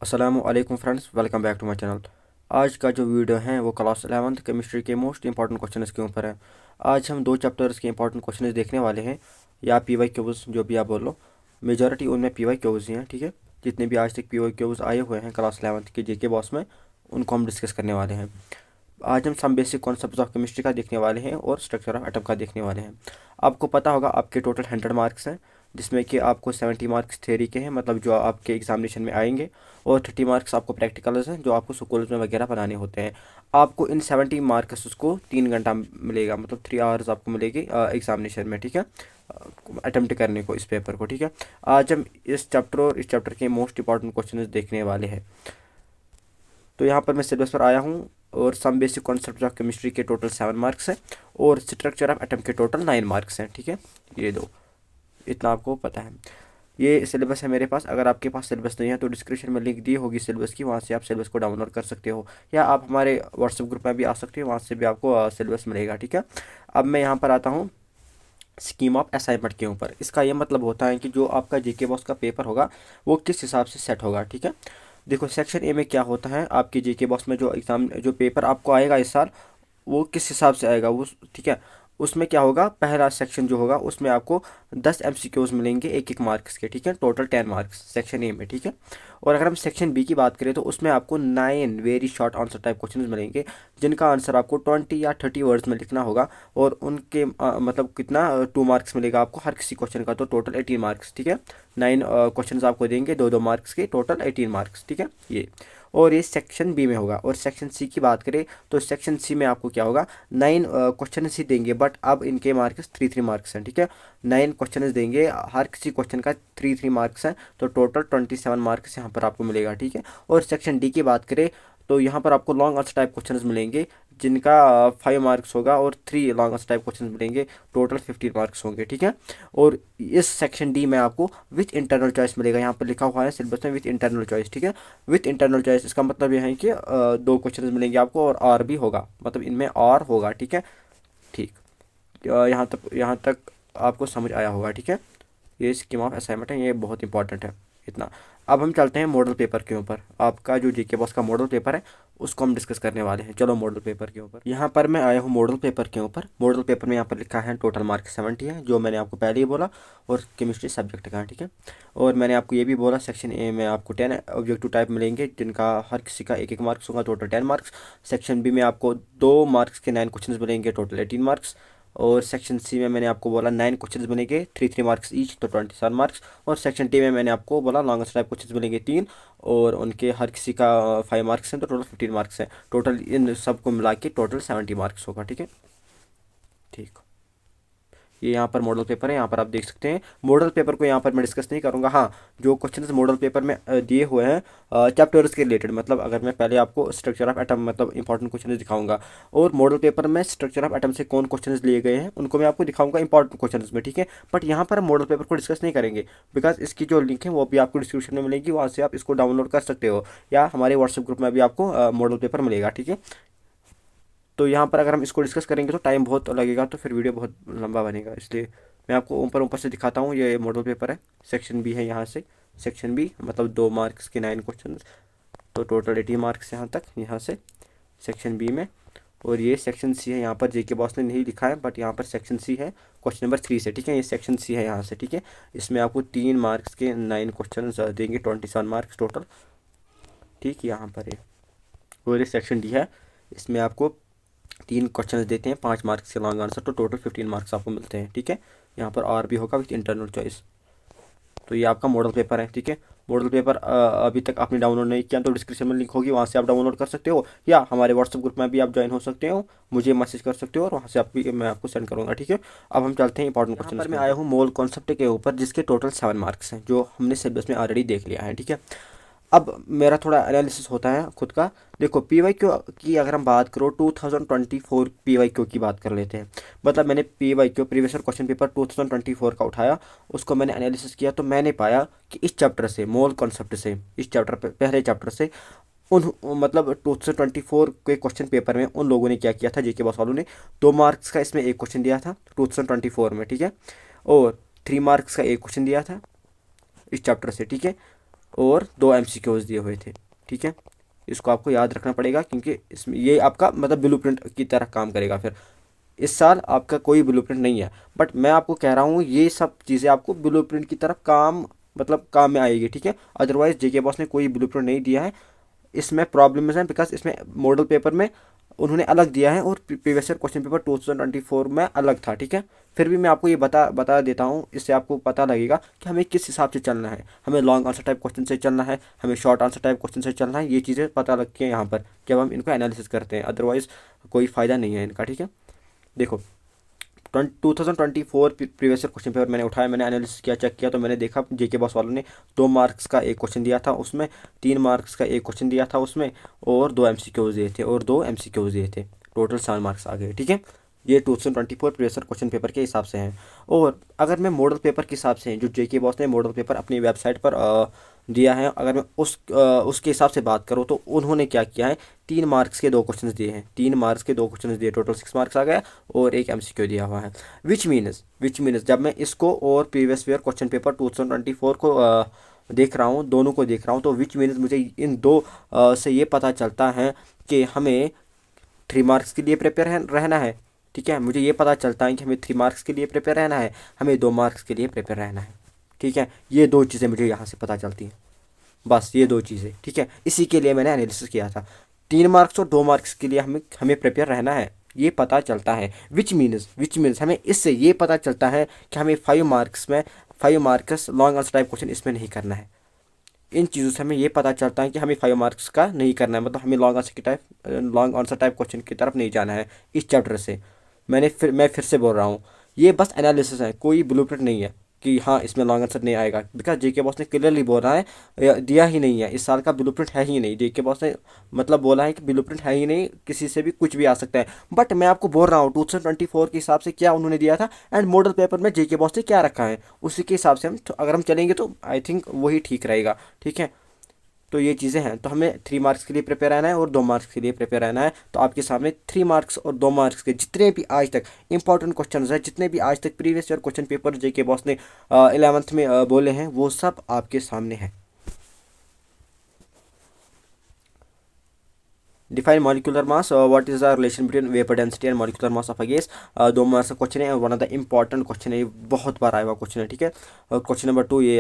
अस्सलामुअलैकुम friends, welcome back to my channel. आज का जो वीडियो है वो क्लास 11th केमिस्ट्री के मोस्ट इंपॉर्टेंट क्वेश्चंस के ऊपर है। आज हम दो चैप्टर्स के इंपॉर्टेंट क्वेश्चंस देखने वाले हैं, या पी वाई क्यूज जो भी आप बोल लो। मेजॉरिटी उनमें पी वाई क्यूज ही हैं, ठीक है। जितने भी आज तक पी वाई क्यूज आए हुए हैं क्लास 11th के जेके बॉस में, उनको हम डिस्कस करने वाले हैं। आज हम some basic concepts of chemistry का देखने वाले हैं और स्ट्रक्चर ऑफ एटम का देखने वाले हैं। आपको पता होगा आपके टोटल 100 मार्क्स हैं, जिसमें कि आपको 70 मार्क्स थ्योरी के हैं, मतलब जो आपके एग्जामिनेशन में आएंगे, और 30 मार्क्स आपको प्रैक्टिकल्स हैं जो आपको स्कूल में वगैरह बनाने होते हैं। आपको इन 70 मार्क्स उसको 3 घंटा मिलेगा, मतलब 3 आवर्स आपको मिलेगी एग्जामिनेशन में, ठीक है, अटेम्प्ट करने को इस पेपर को, ठीक है। आज हम इस चैप्टर और इस चैप्टर के मोस्ट इंपॉर्टेंट क्वेश्चन देखने वाले हैं। तो यहाँ पर मैं सिलेबस पर आया हूँ, और some basic concept of chemistry के टोटल 7 मार्क्स हैं, और स्ट्रक्चर ऑफ एटम के टोटल 9 मार्क्स हैं, ठीक है। ये दो, इतना आपको पता है। ये सिलेबस है मेरे पास। अगर आपके पास सिलेबस नहीं है तो डिस्क्रिप्शन में लिंक दी होगी सिलेबस की, वहाँ से आप सिलेबस को डाउनलोड कर सकते हो, या आप हमारे व्हाट्सएप ग्रुप में भी आ सकते हो, वहाँ से भी आपको सिलेबस मिलेगा, ठीक है। अब मैं यहाँ पर आता हूँ स्कीम ऑफ असाइनमेंट के ऊपर। इसका ये मतलब होता है कि जो आपका जीके बॉस का पेपर होगा वो किस हिसाब से सेट होगा, ठीक है। देखो, सेक्शन ए में क्या होता है, आपके जीके बॉस में जो एग्ज़ाम जो पेपर आपको आएगा इस साल, वो किस हिसाब से आएगा वो, ठीक है। उसमें क्या होगा, पहला सेक्शन जो होगा उसमें आपको 10 एमसीक्यूज मिलेंगे एक एक मार्क्स के, ठीक है, टोटल 10 मार्क्स सेक्शन ए में, ठीक है। और अगर हम सेक्शन बी की बात करें तो उसमें आपको 9 very short answer type question मिलेंगे, जिनका आंसर आपको 20 या 30 वर्ड्स में लिखना होगा, और उनके मतलब कितना 2 मार्क्स मिलेगा आपको हर किसी क्वेश्चन का, तो टोटल 18 मार्क्स, ठीक है। 9 क्वेश्चन आपको देंगे 2-2 मार्क्स के, टोटल 18 मार्क्स, ठीक है ये। और ये सेक्शन बी में होगा। और सेक्शन सी की बात करें तो सेक्शन सी में आपको क्या होगा, 9 क्वेश्चन ही देंगे, बट अब इनके मार्क्स 3-3 मार्क्स हैं, ठीक है। 9 क्वेश्चन देंगे, हर किसी क्वेश्चन का 3-3 मार्क्स हैं, तो टोटल 27 मार्क्स यहाँ पर आपको मिलेगा, ठीक है। और सेक्शन डी की बात करें तो यहाँ पर आपको लॉन्ग आंसर टाइप क्वेश्चन मिलेंगे, जिनका 5 मार्क्स होगा, और 3 लॉन्ग आंसर टाइप क्वेश्चन मिलेंगे, टोटल 15 मार्क्स होंगे, ठीक है। और इस सेक्शन डी में आपको विथ इंटरनल चॉइस मिलेगा, यहाँ पर लिखा हुआ है सिलेबस में विथ इंटरनल चॉइस, ठीक है। विथ इंटरनल चॉइस इसका मतलब यह है कि 2 क्वेश्चन मिलेंगे आपको, और आर भी होगा, मतलब इनमें आर होगा, ठीक है। ठीक, यहाँ तक आपको समझ आया होगा, ठीक है। ये स्कीम ऑफ असाइनमेंट है, ये बहुत इंपॉर्टेंट है, इतना। अब हम चलते हैं मॉडल पेपर के ऊपर। आपका जो जीके बॉस का मॉडल पेपर है उसको हम डिस्कस करने वाले हैं। चलो मॉडल पेपर के ऊपर, यहाँ पर मैं आया हूँ मॉडल पेपर के ऊपर। मॉडल पेपर में यहाँ पर लिखा है टोटल मार्क 70 है, जो मैंने आपको पहले ही बोला, और केमिस्ट्री सब्जेक्ट का है, ठीक है। और मैंने आपको ये भी बोला सेक्शन ए में आपको 10 ऑब्जेक्टिव टाइप मिलेंगे, जिनका हर किसी का 1-1 मार्क्स होगा, टोटल 10 मार्क्स। सेक्शन बी में आपको 2 मार्क्स के 9 क्वेश्चन मिलेंगे, टोटल 18 मार्क्स। और सेक्शन सी में मैंने आपको बोला 9 क्वेश्चन बनेंगे, 3-3 मार्क्स ईच, तो 27 मार्क्स। और सेक्शन डी में मैंने आपको बोला लॉन्ग आंसर टाइप क्वेश्चन बनेंगे 3, और उनके हर किसी का 5 मार्क्स हैं, तो टोटल 15 मार्क्स हैं। टोटल इन सबको मिला के टोटल 70 मार्क्स होगा, ठीक है। ठीक, ये यहाँ पर मॉडल पेपर है, यहाँ पर आप देख सकते हैं। मॉडल पेपर को यहाँ पर मैं डिस्कस नहीं करूँगा। हाँ, जो क्वेश्चन मॉडल पेपर में दिए हुए हैं चैप्टर्स के रिलेटेड, मतलब अगर मैं पहले आपको स्ट्रक्चर ऑफ एटम मतलब इंपॉर्टेंट क्वेश्चन दिखाऊंगा, और मॉडल पेपर में स्ट्रक्चर ऑफ एटम से कौन क्वेश्चन लिए गए हैं उनको मैं आपको दिखाऊंगा इंपॉर्टेंट क्वेश्चन में, ठीक है। बट यहाँ पर हम मॉडल पेपर को डिस्कस नहीं करेंगे, बिकॉज इसकी जो लिंक है वो भी आपको डिस्क्रिप्शन में मिलेगी, वहाँ से आप इसको डाउनलोड कर सकते हो, या हमारे व्हाट्सएप ग्रुप में भी आपको मॉडल पेपर मिलेगा, ठीक है। तो यहाँ पर अगर हम इसको डिस्कस करेंगे तो टाइम बहुत लगेगा, तो फिर वीडियो बहुत लंबा बनेगा, इसलिए मैं आपको ऊपर ऊपर से दिखाता हूँ। ये मॉडल पेपर है, सेक्शन बी है यहाँ से। सेक्शन बी मतलब 2 मार्क्स के 9 क्वेश्चन, तो टोटल 80 मार्क्स यहाँ तक, यहाँ से सेक्शन बी में। और ये सेक्शन सी है, यहाँ पर जेके बॉस ने नहीं लिखा है, बट यहाँ पर सेक्शन सी है क्वेश्चन नंबर 3 से, ठीक है। ये सेक्शन सी है यहाँ से, ठीक है। इसमें आपको 3 मार्क्स के 9 क्वेश्चन देंगे, 27 मार्क्स टोटल, ठीक, यहाँ पर है। और ये सेक्शन डी है, इसमें आपको 3 क्वेश्चन देते हैं 5 मार्क्स के लॉन्ग आंसर, तो टोटल 15 मार्क्स आपको मिलते हैं, ठीक है। यहाँ पर आर भी होगा विथ इंटरनल चॉइस। तो ये आपका मॉडल पेपर है, ठीक है। मॉडल पेपर अभी तक आपने डाउनलोड नहीं किया तो डिस्क्रिप्शन में लिंक होगी, वहाँ से आप डाउनलोड कर सकते हो, या हमारे व्हाट्सएप ग्रुप में भी आप ज्वाइन हो सकते हो, मुझे मैसेज कर सकते हो, और वहाँ से आप भी मैं आपको सेंड करूँगा, ठीक है। अब हम चलते हैं इंपॉर्टेंट क्वेश्चन पर। मैं आया हूँ मोल कॉन्सेप्ट के ऊपर, जिसके टोटल 7 मार्क्स हैं, जो हमने सिलेबस में ऑलरेडी देख लिया है, ठीक है। अब मेरा थोड़ा एनालिसिस होता है खुद का। देखो, पी वाई क्यू की अगर हम बात करो 2024 पी वाई क्यू की बात कर लेते हैं। मतलब मैंने P Y Q previous question paper 2024 का उठाया, उसको मैंने एनालिसिस किया, तो मैंने पाया कि इस चैप्टर से, मोल कॉन्सेप्ट से, इस चैप्टर पहले चैप्टर से उन मतलब 2024 के क्वेश्चन पेपर में उन लोगों ने क्या किया था, जेके बॉस वालों ने 2 मार्क्स का इसमें एक क्वेश्चन दिया था 2024 में, ठीक है। और 3 मार्क्स का एक क्वेश्चन दिया था इस चैप्टर से, ठीक है। और 2 MCQs दिए हुए थे। ठीक है, इसको आपको याद रखना पड़ेगा, क्योंकि इसमें ये आपका मतलब ब्लूप्रिंट की तरह काम करेगा। फिर इस साल आपका कोई ब्लूप्रिंट नहीं है, बट मैं आपको कह रहा हूँ ये सब चीज़ें आपको ब्लूप्रिंट की तरफ काम मतलब काम में आएगी। ठीक है, अदरवाइज जेके बॉस ने कोई ब्लूप्रिंट नहीं दिया है। इसमें प्रॉब्लम्स हैं बिकॉज इसमें मॉडल पेपर में उन्होंने अलग दिया है और प्रीवियस ईयर क्वेश्चन पेपर 2024 में अलग था। ठीक है, फिर भी मैं आपको ये बता देता हूँ, इससे आपको पता लगेगा कि हमें किस हिसाब से चलना है। हमें लॉन्ग आंसर टाइप क्वेश्चन से चलना है, हमें शॉर्ट आंसर टाइप क्वेश्चन से चलना है। ये चीज़ें पता लगती हैं यहाँ पर जब हम इनको एनालिसिस करते हैं, अदरवाइज़ कोई फ़ायदा नहीं है इनका। ठीक है, देखो 2024 प्रीवियस ईयर क्वेश्चन पेपर मैंने उठाया, मैंने एनालिसिस किया, चेक किया, तो मैंने देखा जेके बॉस वालों ने 2 मार्क्स का एक क्वेश्चन दिया था उसमें, 3 मार्क्स का एक क्वेश्चन दिया था उसमें, और 2 MCQs दिए थे और 2 MCQs दिए थे। टोटल 7 मार्क्स आ गए। ठीक है, ये 2024 प्रीवियस ईयर क्वेश्चन पेपर के हिसाब से हैं। और अगर मैं मॉडल पेपर के हिसाब से जो जेके बॉस ने मॉडल पेपर अपनी वेबसाइट पर दिया है, अगर मैं उसके हिसाब से बात करूँ तो उन्होंने क्या किया है, 3 मार्क्स के 2 क्वेश्चन दिए हैं। 3 मार्क्स के 2 क्वेश्चन दिए, टोटल 6 मार्क्स आ गया, और एक MCQ दिया हुआ है। विच मीन्स जब मैं इसको और प्रीवियस ईयर क्वेश्चन पेपर 2024 को देख रहा हूँ, दोनों को देख रहा हूँ, तो विच मीन्स मुझे इन दो से ये पता चलता है कि हमें 3 मार्क्स के लिए प्रिपेयर रहना है। ठीक है, मुझे ये पता चलता है कि हमें 3 मार्क्स के लिए प्रिपेयर रहना है, हमें 2 मार्क्स के लिए प्रिपेयर रहना है। ठीक है, ये 2 चीज़ें मुझे यहाँ से पता चलती हैं, बस ये 2 चीज़ें। ठीक है, इसी के लिए मैंने एनालिसिस किया था। 3 मार्क्स और 2 मार्क्स के लिए हमें हमें प्रिपेयर रहना है, ये पता चलता है। विच मीन्स हमें इससे ये पता चलता है कि हमें 5 मार्क्स में 5 marks long answer type question इसमें नहीं करना है। इन चीज़ों से हमें ये पता चलता है कि हमें 5 मार्क्स का नहीं करना है, मतलब हमें लॉन्ग आंसर टाइप क्वेश्चन की तरफ नहीं जाना है इस चैप्टर से। मैं फिर से बोल रहा हूँ, ये बस एनालिसिस है, कोई ब्लूप्रिंट नहीं है कि हाँ इसमें लॉन्ग आंसर नहीं आएगा, बिकॉज जेके बॉस ने क्लियरली बोला है, दिया ही नहीं है, इस साल का ब्लूप्रिंट है ही नहीं। जेके बॉस ने मतलब बोला है कि ब्लूप्रिंट है ही नहीं, किसी से भी कुछ भी आ सकता है। बट मैं आपको बोल रहा हूँ 2024 के हिसाब से क्या उन्होंने दिया था एंड मॉडल पेपर में जेके बॉस ने क्या रखा है, उसी के हिसाब से अगर हम चलेंगे तो आई थिंक वही ठीक रहेगा। ठीक है, तो ये चीज़ें हैं, तो हमें 3 मार्क्स के लिए प्रिपेयर रहना है और 2 मार्क्स के लिए प्रिपेयर रहना है। तो आपके सामने 3 मार्क्स और 2 मार्क्स के जितने भी आज तक इंपॉर्टेंट क्वेश्चन हैं, जितने भी आज तक प्रीवियस ईयर क्वेश्चन पेपर जेके बॉस ने 11th में बोले हैं, वो सब आपके सामने हैं। Define molecular mass, what is the relation between vapour density and molecular mass of a gas. 2 marks का क्वेश्चन है, one of the important question है, ये बहुत बार आया हुआ क्वेश्चन है। ठीक है, और क्वेश्चन नंबर 2 ये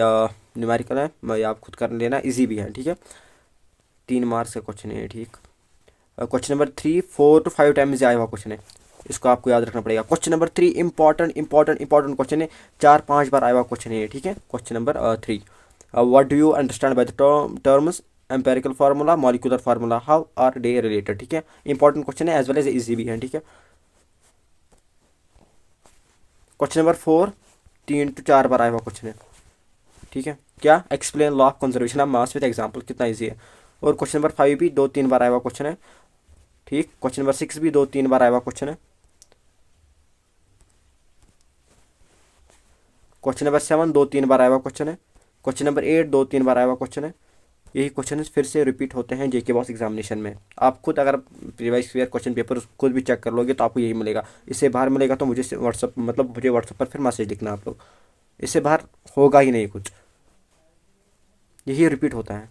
न्यूमेरिकल है, ये आप खुद कर लेना, इजी भी है। ठीक है, 3 मार्क्स का क्वेश्चन है। ठीक, क्वेश्चन नंबर 3 4 to 5 टाइम्स आया हुआ क्वेश्चन है, इसको आपको याद रखना पड़ेगा। क्वेश्चन नंबर 3 इंपॉर्टेंट क्वेश्चन है, 4-5 बार आया हुआ क्वेश्चन है। ठीक है, question number 3, what do you understand by the terms empirical formula, molecular formula, how are they related. ठीक है, इंपॉर्टेंट क्वेश्चन है एज वेल एज इजी भी है। ठीक है, क्वेश्चन नंबर 4 3 to 4 बार आया हुआ क्वेश्चन है। ठीक है, क्या explain law of conservation of mass with example, कितना ईजी है। और क्वेश्चन नंबर 5 भी 2-3 बार आया हुआ क्वेश्चन है। ठीक, क्वेश्चन नंबर 6 भी 2-3 बार आया हुआ क्वेश्चन है। क्वेश्चन नंबर 7 2-3 बार आया हुआ क्वेश्चन है। क्वेश्चन नंबर 8 2-3 बार आया हुआ क्वेश्चन है। यही क्वेश्चन फिर से रिपीट होते हैं जेके बॉस एग्जामिनेशन में। आप खुद अगर प्रीवियस ईयर क्वेश्चन पेपर खुद भी चेक कर लोगे तो आपको यही मिलेगा। इससे बाहर मिलेगा तो मुझे व्हाट्सअप पर फिर मैसेज लिखना आप लोग, इससे बाहर होगा ही नहीं कुछ, यही रिपीट होता है।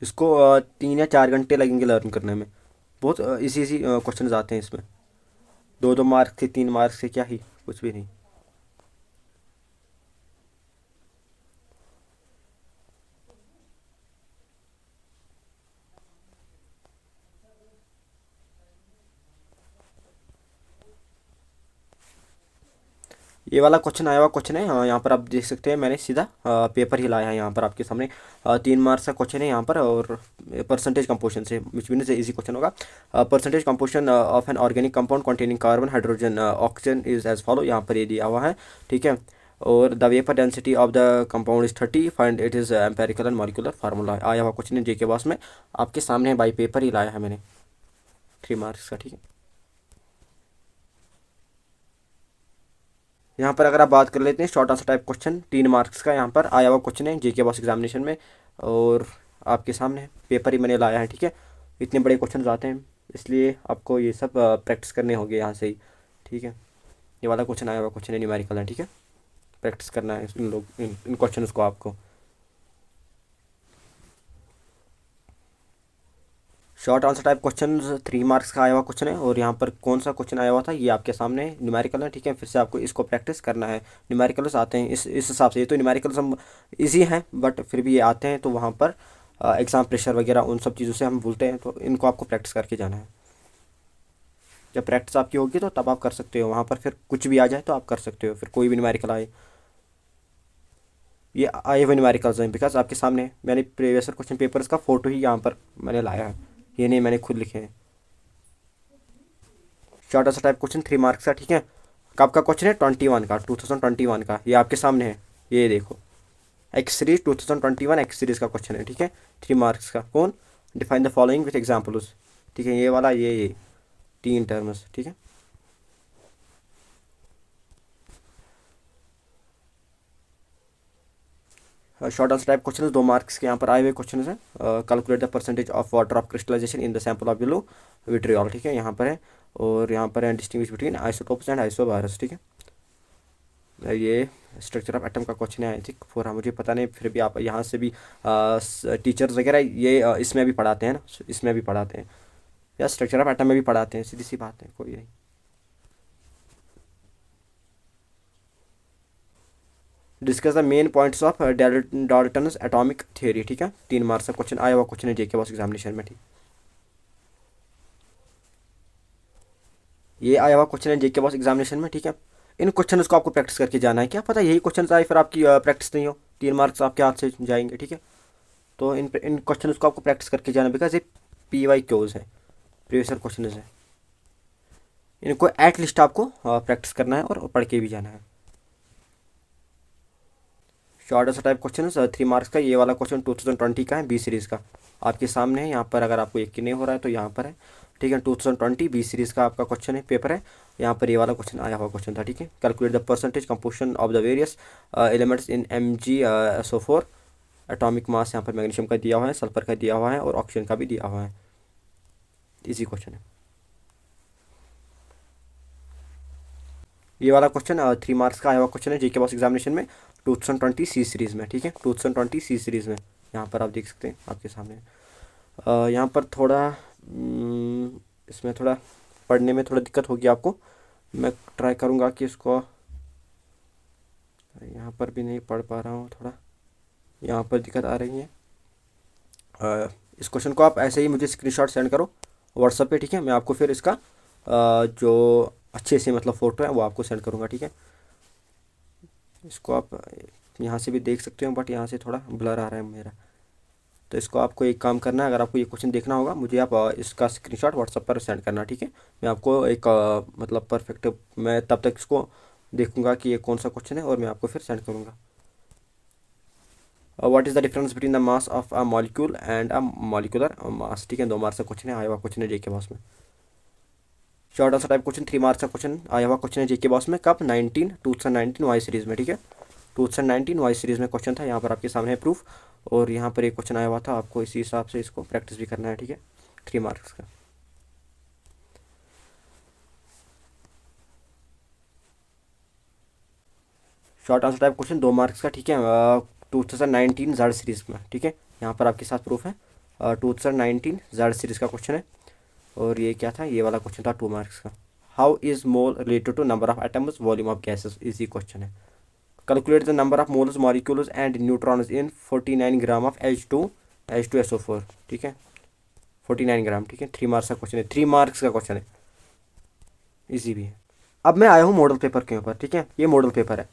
इसको 3 या 4 घंटे लगेंगे लर्न करने में, बहुत इजी इजी क्वेश्चन आते हैं इसमें। 2-2 मार्क्स से 3 मार्क्स से क्या ही, कुछ भी नहीं। ये वाला क्वेश्चन आया हुआ क्वेश्चन है, यहाँ पर आप देख सकते हैं, मैंने सीधा पेपर ही लाया है यहाँ पर आपके सामने। 3 मार्क्स का क्वेश्चन है यहाँ पर, और परसेंटेज कंपोजिशन से, विच मीन से इजी क्वेश्चन होगा। Percentage composition of an organic compound containing carbon hydrogen oxygen is as follow, यहाँ पर ये दिया हुआ है। ठीक है, और the vapour density of the compound is 30, find it is empirical and molecular formula, आया हुआ क्वेश्चन है जेके बॉस में, आपके सामने बाई पेपर ही लाया है मैंने, 3 मार्क्स का। ठीक है, यहाँ पर अगर आप बात कर लेते हैं short answer type question, 3 marks का यहाँ पर आया हुआ क्वेश्चन है जेके बॉस एग्जामिनेशन में, और आपके सामने पेपर ही मैंने लाया है। ठीक है, इतने बड़े क्वेश्चन आते हैं, इसलिए आपको ये सब प्रैक्टिस करने होंगे यहाँ से ही। ठीक है, ये वाला क्वेश्चन आया हुआ क्वेश्चन है, न्यूमेरिकल है, ठीक है। प्रैक्टिस करना है इन क्वेश्चन को आपको। Short answer type question 3 marks का आया हुआ क्वेश्चन है, और यहाँ पर कौन सा क्वेश्चन आया हुआ था ये आपके सामने न्यूमेरिकल है, ठीक है। फिर से आपको इसको प्रैक्टिस करना है। न्यूमेरिकल्स आते हैं इस हिसाब से, ये तो न्यूमेरिकल्स हम ईजी हैं बट फिर भी ये आते हैं, तो वहाँ पर एग्ज़ाम प्रेशर वगैरह उन सब चीज़ों से हम भूलते हैं, तो इनको आपको प्रैक्टिस करके जाना है। जब प्रैक्टिस आपकी होगी तो तब आप कर सकते हो, वहाँ पर फिर कुछ भी आ जाए तो आप कर सकते हो, फिर कोई भी न्यूमेरिकल आए। ये आए हुए न्यूमेरिकल्स हैं बिकॉज आपके सामने मैंने प्रीवियस क्वेश्चन पेपर्स का फ़ोटो ही यहाँ पर मैंने लाया है, ये नहीं मैंने खुद लिखे हैं। Short answer type question 3 marks का, ठीक है। कब का क्वेश्चन है? 21 का, 2021 का। ये आपके सामने है, ये देखो एक्स सीरीज 2021 एक्स सीरीज का क्वेश्चन है, ठीक है। 3 मार्क्स का। कौन? Define the following with examples, ठीक है। ये वाला ये 3 टर्म्स, ठीक है। Short answer type question 2 marks के यहाँ पर आए हुए क्वेश्चन हैं। Calculate the percentage of water of crystallisation in the sample of blue vitriol, ठीक है। यहाँ पर है, और यहाँ पर है डिस्टिंग्विश बिटवीन आइसोटोप्स एंड आइसोबारस, ठीक है। ये स्ट्रक्चर ऑफ एटम का क्वेश्चन है, आई थिंक पूरा मुझे पता नहीं, फिर भी आप यहाँ से भी टीचर्स वगैरह ये इसमें भी पढ़ाते हैं ना, इसमें भी पढ़ाते हैं, या स्ट्रक्चर ऑफ एटम में भी पढ़ाते हैं, सीधी सी बात है, कोई नहीं। Discuss the main points of Dalton's atomic theory, ठीक है। 3 मार्क्स का क्वेश्चन आया हुआ क्वेश्चन है जेके बॉस एग्जामिनेशन में, ठीक। ये आया हुआ क्वेश्चन है जेके बॉस एग्जामिनेशन में, ठीक है। इन क्वेश्चन को आपको प्रैक्टिस करके जाना है, क्या पता यही क्वेश्चन आए फिर आपकी प्रैक्टिस नहीं हो, 3 मार्क्स आपके हाथ से जाएंगे, ठीक है। तो इन क्वेश्चन को आपको प्रैक्टिस करके जाना, बिकॉज ये PYQs है, प्रीवियस क्वेश्चन है। इनको एटलीस्ट आपको प्रैक्टिस करना है और पढ़ के भी जाना है। Short answer type question 3 marks का। ये वाला क्वेश्चन 2020 का है, बी सीरीज़ का, आपके सामने है यहाँ पर। अगर आपको यकीन नहीं हो रहा है तो यहाँ पर है, ठीक है। 2020 बी सीरीज़ का आपका क्वेश्चन है, पेपर है। यहाँ पर ये वाला क्वेश्चन आया हुआ क्वेश्चन था, ठीक है। Calculate the percentage composition of the various elements in MgSO4। Atomic mass यहाँ पर मैग्नीशियम का दिया हुआ है, सल्फर का दिया हुआ है, और ऑक्सीजन का भी दिया हुआ है। इजी क्वेश्चन है ये वाला क्वेश्चन। 3 मार्क्स का आया हुआ क्वेश्चन है जेके बॉस एग्जामिनेशन में, 2020 सी सीरीज़ में, ठीक है। 2020 सी सीरीज़ में यहाँ पर आप देख सकते हैं आपके सामने। यहाँ पर थोड़ा इसमें थोड़ा पढ़ने में थोड़ा दिक्कत होगी आपको। मैं ट्राई करूँगा कि इसको, यहाँ पर भी नहीं पढ़ पा रहा हूँ, थोड़ा यहाँ पर दिक्कत आ रही है। इस क्वेश्चन को आप ऐसे ही मुझे स्क्रीनशॉट सेंड करो व्हाट्सएप पे, ठीक है। मैं आपको फिर इसका जो अच्छे से मतलब फ़ोटो है वो आपको सेंड करूँगा, ठीक है। इसको आप यहाँ से भी देख सकते हो, बट यहाँ से थोड़ा ब्लर आ रहा है मेरा, तो इसको आपको एक काम करना है। अगर आपको ये क्वेश्चन देखना होगा, मुझे आप इसका स्क्रीनशॉट व्हाट्सएप पर सेंड करना, ठीक है। मैं आपको एक मतलब परफेक्ट, मैं तब तक इसको देखूंगा कि ये कौन सा क्वेश्चन है, और मैं आपको फिर सेंड करूँगा। What is the difference between the mass of a molecule and a molecular mass, ठीक है। 2 मार्क्स का क्वेश्चन है, आया हुआ क्वेश्चन है जेके बॉस में। Short answer type question 3 marks का क्वेश्चन आया हुआ क्वेश्चन है जेके बॉस में। कब? 2019 वाई सीरीज़ में, ठीक है। 2019 वाई सीरीज़ में क्वेश्चन था, यहाँ पर आपके सामने है प्रूफ, और यहाँ पर एक क्वेश्चन आया हुआ था, आपको इसी हिसाब से इसको प्रैक्टिस भी करना है, ठीक है। 3 मार्क्स का। Short answer type question 2 marks का, ठीक है। 2019 जेड सीरीज़ में, ठीक है। यहाँ पर आपके साथ प्रूफ है, 2019 जेड सीरीज़ का क्वेश्चन है। और ये क्या था? ये वाला क्वेश्चन था 2 मार्क्स का। How is mole related to number of atoms volume of gases, easy question है। Calculate the number of moles molecules and neutrons in 49 gram of H2SO4, ठीक है। 49 ग्राम, ठीक है। 3 मार्क्स का क्वेश्चन है, 3 मार्क्स का क्वेश्चन है, इजी भी है। अब मैं आया हूँ मॉडल पेपर के ऊपर, ठीक है। ये मॉडल पेपर है।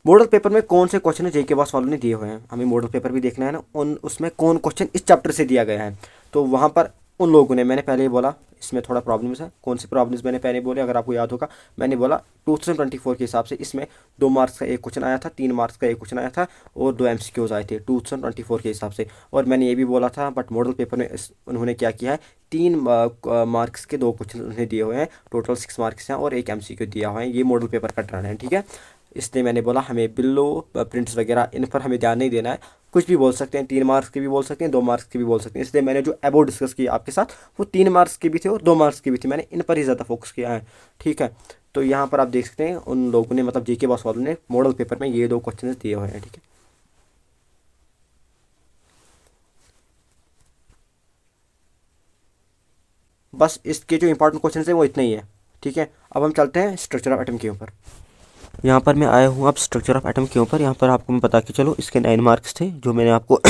मॉडल पेपर में कौन से क्वेश्चन है जेके बॉस वालों ने दिए हुए हैं, हमें मॉडल पेपर भी देखना है ना, उन उसमें कौन क्वेश्चन इस चैप्टर से दिया गया है। तो वहाँ पर उन लोगों ने, मैंने पहले ही बोला इसमें थोड़ा प्रॉब्लम्स है। कौन सी प्रॉब्लम्स मैंने पहले बोले, अगर आपको याद होगा, मैंने बोला 2024 के हिसाब से इसमें 2 मार्क्स का एक क्वेश्चन आया था, 3 मार्क्स का एक क्वेश्चन आया था, और 2 MCQs आए थे 2024 के हिसाब से। और मैंने ये भी बोला था, बट मॉडल पेपर में उन्होंने क्या किया है, 3 मार्क्स के 2 क्वेश्चन उन्हें दिए हुए हैं, टोटल 6 मार्क्स हैं, और एक MCQ दिया हुआ है। ये मॉडल पेपर का टर्न है, ठीक है। इसलिए मैंने बोला हमें बिलो प्रिंट्स वगैरह इन पर हमें ध्यान नहीं देना है, कुछ भी बोल सकते हैं, 3 मार्क्स के भी बोल सकते हैं, 2 मार्क्स के भी बोल सकते हैं। इसलिए मैंने जो अबाउट डिस्कस किया आपके साथ, वो 3 मार्क्स के भी थे और 2 मार्क्स के भी थे, मैंने इन पर ही ज़्यादा फोकस किया है, ठीक है। तो यहाँ पर आप देख सकते हैं उन लोगों ने मतलब जीके बॉस वालों ने मॉडल पेपर में ये 2 क्वेश्चन दिए हुए हैं। ठीक है, बस इसके जो इंपॉर्टेंट क्वेश्चन है वो इतने ही है। ठीक है, अब हम चलते हैं स्ट्रक्चर ऑफ एटम के ऊपर। यहाँ पर मैं आया हूँ अब स्ट्रक्चर ऑफ एटम के ऊपर। यहाँ पर आपको मैं बता के चलो इसके 9 मार्क्स थे जो मैंने आपको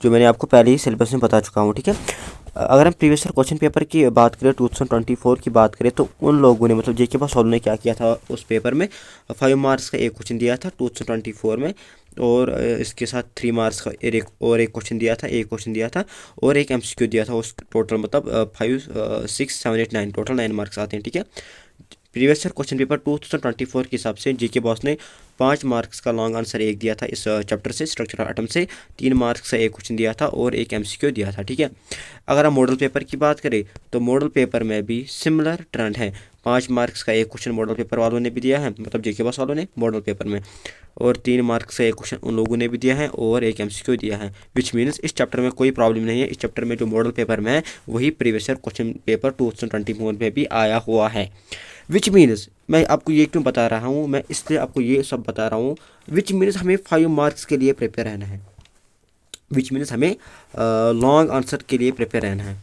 जो मैंने आपको पहले ही सिलेबस में बता चुका हूँ। ठीक है, अगर हम प्रीवियस ईयर क्वेश्चन पेपर की बात करें 2024 की बात करें तो उन लोगों ने मतलब जेके पास ने क्या किया था, उस पेपर में 5 मार्क्स का एक क्वेश्चन दिया था 2024 में, और इसके साथ 3 मार्क्स का एक क्वेश्चन दिया था, एक क्वेश्चन दिया था और एक एमसीक्यू दिया था। उस टोटल मतलब 5 6 7 8 9 टोटल 9 मार्क्स आते हैं। ठीक है, प्रीवियस ईयर क्वेश्चन पेपर 2024 के हिसाब से जीके बॉस ने 5 मार्क्स का लॉन्ग आंसर एक दिया था इस चैप्टर से, स्ट्रक्चर ऑफ एटम से, 3 मार्क्स का एक क्वेश्चन दिया था और एक एमसीक्यू दिया था। ठीक है, अगर हम मॉडल पेपर की बात करें तो मॉडल पेपर में भी सिमिलर ट्रेंड है। 5 मार्क्स का एक क्वेश्चन मॉडल पेपर वालों ने भी दिया है, मतलब जीके बॉस वालों ने मॉडल पेपर में, और 3 मार्क्स का एक क्वेश्चन उन लोगों ने भी दिया है और एक एमसीक्यू दिया है। विच मीन्स इस चैप्टर में कोई प्रॉब्लम नहीं है। इस चैप्टर में जो मॉडल पेपर में है वही प्रीवियस ईयर क्वेश्चन पेपर 2024 में भी आया हुआ है। विच मीन्स मैं आपको ये क्यों बता रहा हूँ, मैं इसलिए आपको ये सब बता रहा हूँ, विच मीन्स हमें 5 मार्क्स के लिए प्रिपेयर रहना है, विच मीन्स हमें लॉन्ग आंसर के लिए प्रिपेयर रहना है।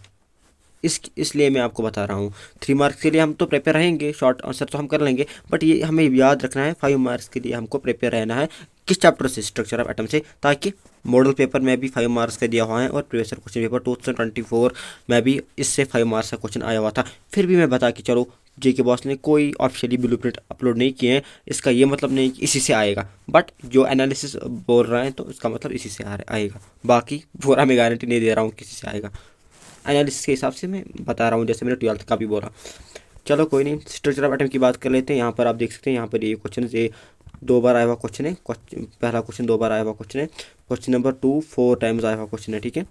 इसलिए मैं आपको बता रहा हूँ 3 मार्क्स के लिए हम तो प्रिपेयर रहेंगे, शॉर्ट आंसर तो हम कर लेंगे, बट ये हमें याद रखना है 5 मार्क्स के लिए हमको प्रिपेयर रहना है। किस चैप्टर से? स्ट्रक्चर ऑफ एटम से, ताकि मॉडल पेपर में भी 5 मार्क्स का दिया हुआ है और प्रीवियस ईयर क्वेश्चन पेपर 2024 में भी इससे 5 मार्क्स का क्वेश्चन आया हुआ था। फिर भी मैं बता के चलो जेके बॉस ने कोई ऑफिशियली ब्लूप्रिंट अपलोड नहीं किए हैं, इसका ये मतलब नहीं कि इसी से आएगा, बट जो एनालिसिस बोल रहे हैं तो इसका मतलब इसी से आएगा। बाकी पूरा मैं गारंटी नहीं दे रहा हूँ किसी से आएगा, एनालिसिस के हिसाब से मैं बता रहा हूँ, जैसे मैंने 12th का भी बोला। चलो कोई नहीं, स्ट्रक्चर ऑफ एटम की बात कर लेते हैं। यहाँ पर आप देख सकते हैं, यहाँ पर ये क्वेश्चन ये 2 बार आया हुआ क्वेश्चन है। पहला क्वेश्चन 2 बार आया हुआ क्वेश्चन है। क्वेश्चन नंबर 2 4 टाइम्स आया हुआ क्वेश्चन है। ठीक है,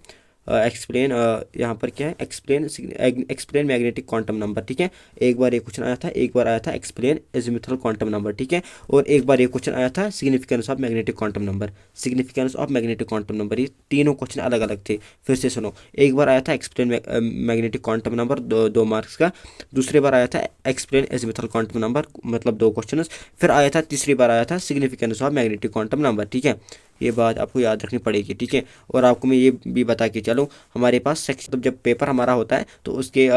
एक्सप्लेन, यहाँ पर क्या है, एक्सप्लेन मैग्नेटिक क्वांटम नंबर। ठीक है, एक बार एक क्वेश्चन आया था, एक बार आया था एक्सप्लेन एजिमुथल क्वांटम नंबर। ठीक है, और एक बार एक क्वेश्चन आया था significance of magnetic quantum number. Significance of magnetic quantum number, ये तीनों क्वेश्चन अलग अलग थे। फिर से सुनो, एक बार आया था explain magnetic quantum number 2 marks का, दूसरी बार आया था एक्सप्लेन एजिमुथल क्वांटम नंबर, मतलब 2 क्वेश्चन, फिर आया था तीसरी बार आया था significance of magnetic quantum number. ठीक है, ये बात आपको याद रखनी पड़ेगी। ठीक है, और आपको मैं ये भी बता के चलूँ, हमारे पास सेक्शन जब पेपर हमारा होता है तो उसके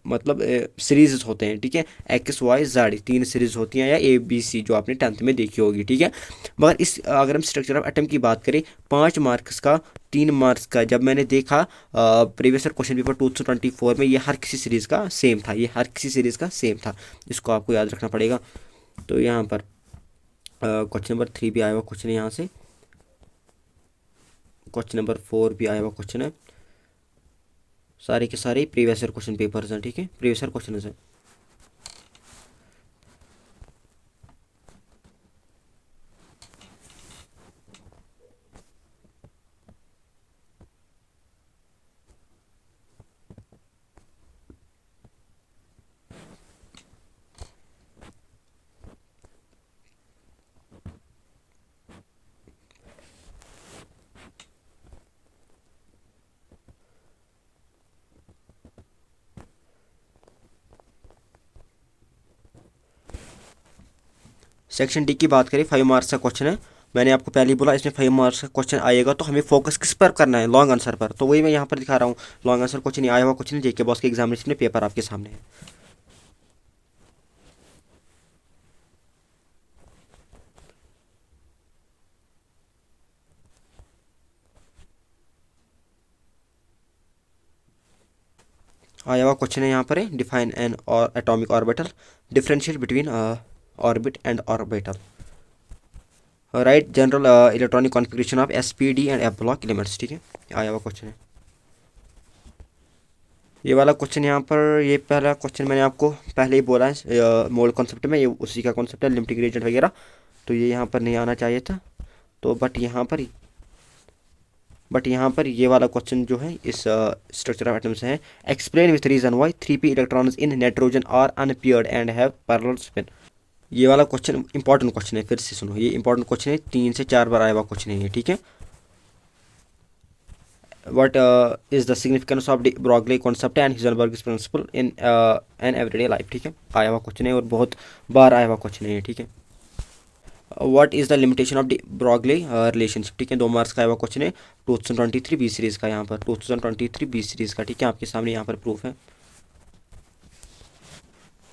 मतलब सीरीज होते हैं। ठीक है, एक्स वाई जेड 3 सीरीज होती हैं, या ABC जो आपने 10th में देखी होगी। ठीक है, मगर इस अगर हम स्ट्रक्चर ऑफ एटम की बात करें 5 मार्क्स का 3 मार्क्स का, जब मैंने देखा प्रीवियस ईयर क्वेश्चन पेपर 2024 में, ये हर किसी सीरीज़ का सेम था, ये हर किसी सीरीज़ का सेम था, इसको आपको याद रखना पड़ेगा। तो यहाँ पर क्वेश्चन नंबर 3 भी आया हुआ क्वेश्चन है, यहाँ से क्वेश्चन नंबर 4 भी आया हुआ क्वेश्चन है। सारे के सारे प्रीवियस ईयर क्वेश्चन पेपर्स हैं। ठीक है, प्रीवियस ईयर क्वेश्चन हैं। सेक्शन डी की बात करें 5 मार्क्स का क्वेश्चन है। मैंने आपको पहले ही बोला इसमें 5 मार्क्स का क्वेश्चन आएगा, तो हमें फोकस किस पर करना है? लॉन्ग आंसर पर। तो वही मैं यहाँ पर दिखा रहा हूँ, लॉन्ग आंसर क्वेश्चन आया हुआ क्वेश्चन जेके बॉस के एग्जामिनेशन में, पेपर आपके सामने है। आया हुआ क्वेश्चन है यहाँ पर, डिफाइन एन और atomic orbital, differentiate between orbit and orbital, right general electronic configuration of SPD and F block elements. ठीक है, आया हुआ क्वेश्चन है ये वाला क्वेश्चन। यहाँ पर ये पहला क्वेश्चन मैंने आपको पहले ही बोला है, मोल कॉन्सेप्ट में ये उसी का कॉन्सेप्ट है, लिमिटिंग रिएजेंट वगैरह, तो ये यहाँ पर नहीं आना चाहिए था। तो बट यहाँ पर ये वाला क्वेश्चन जो है इस स्ट्रक्चर ऑफ एटम से है। Explain with reason why 3p electrons in nitrogen are unpaired and have parallel spin. ये वाला क्वेश्चन इंपॉर्टेंट क्वेश्चन है, फिर से सुनो, ये इंपॉर्टेंट क्वेश्चन है, 3 से 4 बार आया हुआ क्वेश्चन है ये। ठीक है, what is the significance of the Broglie concept and Heisenberg's principle in an everyday life। ठीक है, आया हुआ क्वेश्चन है और बहुत बार आया हुआ क्वेश्चन है, ठीक है। What is the limitation of the Broglie relationship. ठीक है, 2 मार्क्स का आया हुआ क्वेश्चन है 2023 बी सीरीज़ का, यहाँ पर 2023 बी सीरीज़ का, ठीक है, आपके सामने यहाँ पर प्रूफ है।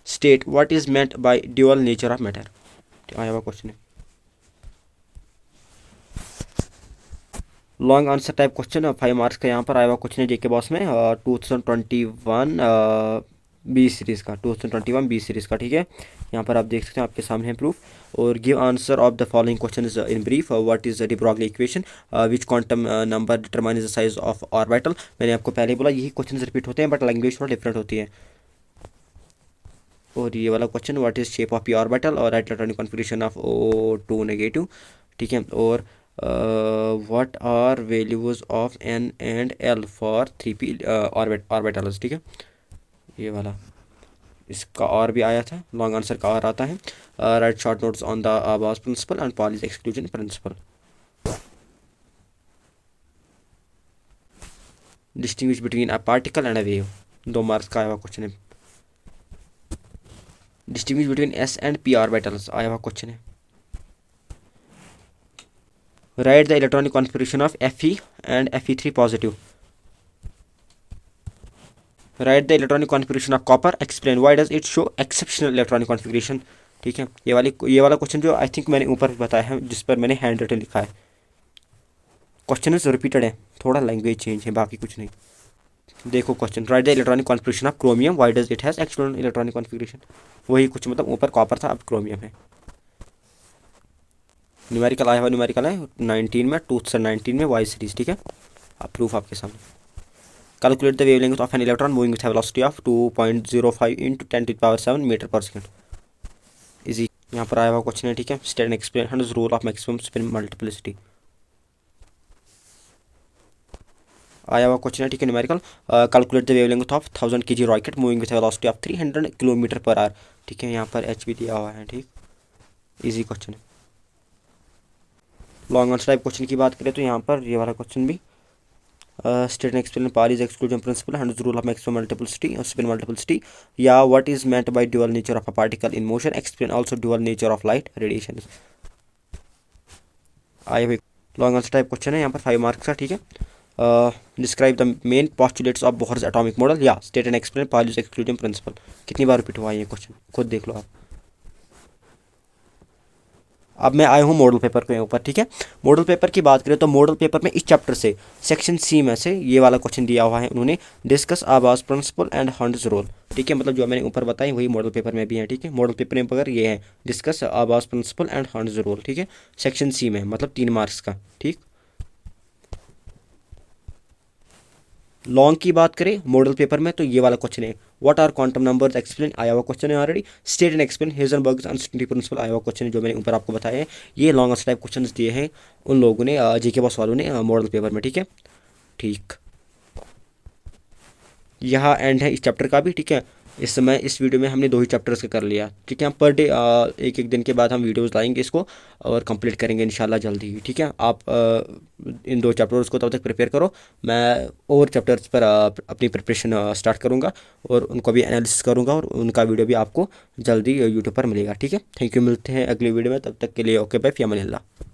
State what is meant by dual nature of matter, आया हुआ क्वेश्चन है। Long answer type question 5 marks का यहाँ पर आया हुआ क्वेश्चन है जेके बॉस में 2021 बी सीरीज़ का, 2021 बी सीरीज़ का, ठीक है। यहाँ पर आप देख सकते हैं, आपके सामने है प्रूफ। और give answer of the following question is in brief. What is the de Broglie equation, which quantum number determines the size of orbital. मैंने आपको पहले बोला यही क्वेश्चन रिपीट होते हैं बट लैंग्वेज थोड़ा डिफरेंट होती है। और ये वाला question what is shape of p orbital और right electronic configuration of O2 negative, ठीक है। और what are values of N and L for 3p orbitals, ठीक है। ये वाला इसका और भी आया था, लॉन्ग आंसर का और आता है। Write short notes on the aufbau principle and Pauli's exclusion principle. Distinguish between a particle and a wave, 2 marks का आया हुआ क्वेश्चन है। Distinguish between S and P orbitals, आया हुआ क्वेश्चन है। Write the electronic configuration of Fe and Fe3 positive. Write the electronic configuration of copper, explain why does it show exceptional electronic configuration, ठीक है। ये वाला question जो I think मैंने ऊपर बताया है, जिस पर मैंने हैंड रिटन लिखा है। क्वेश्चन रिपीटेड है, थोड़ा लैंग्वेज चेंज है, बाकी कुछ नहीं। देखो question, right the electronic configuration of chromium why does it has external electronic configuration. वही कुछ मतलब ऊपर कॉपर था, अब क्रोमियम है। न्यूमेरिकल आया हुआ, न्यूमेरिकल है 19 में, 2019 में वाई सीरीज, ठीक है। आप प्रूफ आपके सामने। Calculate the wavelength of an electron moving with velocity of 2.05 into 10⁷ metre per second. Easy, यहाँ पर आया हुआ क्वेश्चन है, ठीक है। State and explain Hund's rule of maximum spin multiplicity, आया हुआ क्वेश्चन है, ठीक है। Numerical calculate the wavelength of 1000 kg rocket moving with velocity of 300 kilometre per hour, ठीक है। यहाँ पर एच भी दिया हुआ है, ठीक। इजी क्वेश्चन है। लॉन्ग आंसर टाइप क्वेश्चन की बात करें तो यहाँ पर ये वाला क्वेश्चन भी state and explain Pauli's exclusion principle, Hund's rule of maximum multiplicity और स्पिन मल्टीप्लिसिटी, या what is meant by dual nature of a particle in motion, explain also dual nature of light radiation. आए हुए long answer type question है यहाँ पर 5 marks का, ठीक है। Describe the main postulates of Bohr's atomic model, या state and explain Pauli's exclusion principle. कितनी बार रिपीट हुआ है ये क्वेश्चन, खुद देख लो आप। अब मैं आया हूँ मॉडल पेपर के ऊपर, ठीक है। मॉडल पेपर की बात करें तो मॉडल पेपर में इस चैप्टर से सेक्शन सी में से ये वाला क्वेश्चन दिया हुआ है उन्होंने, डिस्कस आबास प्रिंसिपल एंड हंड्स रूल, ठीक है। मतलब जो मैंने ऊपर बताई वही मॉडल पेपर में भी है, ठीक है। मॉडल पेपर में अगर ये है डिस्कस आबास प्रिंसिपल एंड हंड्स रूल, ठीक है, सेक्शन सी में, मतलब 3 मार्क्स का, ठीक। लॉन्ग की बात करें मॉडल पेपर में तो ये वाला क्वेश्चन है, what are quantum numbers, explain, आया हुआ क्वेश्चन है already. State and explain Heisenberg's uncertainty principle, आया हुआ क्वेश्चन है जो मैंने ऊपर आपको बताया है। ये लॉन्ग आंसर टाइप क्वेश्चन दिए हैं उन लोगों ने, जीके बॉस वालों ने मॉडल पेपर में, ठीक है। ठीक, यहाँ एंड है इस चैप्टर का भी, ठीक है। इस समय इस वीडियो में हमने 2 ही चैप्टर्स का कर लिया, ठीक है। हम पर डे एक एक दिन के बाद हम वीडियोस लाएंगे इसको और कंप्लीट करेंगे इंशाल्लाह जल्दी ही, ठीक है। आप इन 2 चैप्टर्स को तब तक प्रिपेयर करो, मैं और चैप्टर्स पर अपनी प्रिपरेशन स्टार्ट करूँगा और उनको भी एनालिसिस करूँगा और उनका वीडियो भी आपको जल्दी यूट्यूब पर मिलेगा, ठीक है। थैंक यू, मिलते हैं अगली वीडियो में, तब तक के लिए ओके बाय, फ़ी अमान अल्लाह।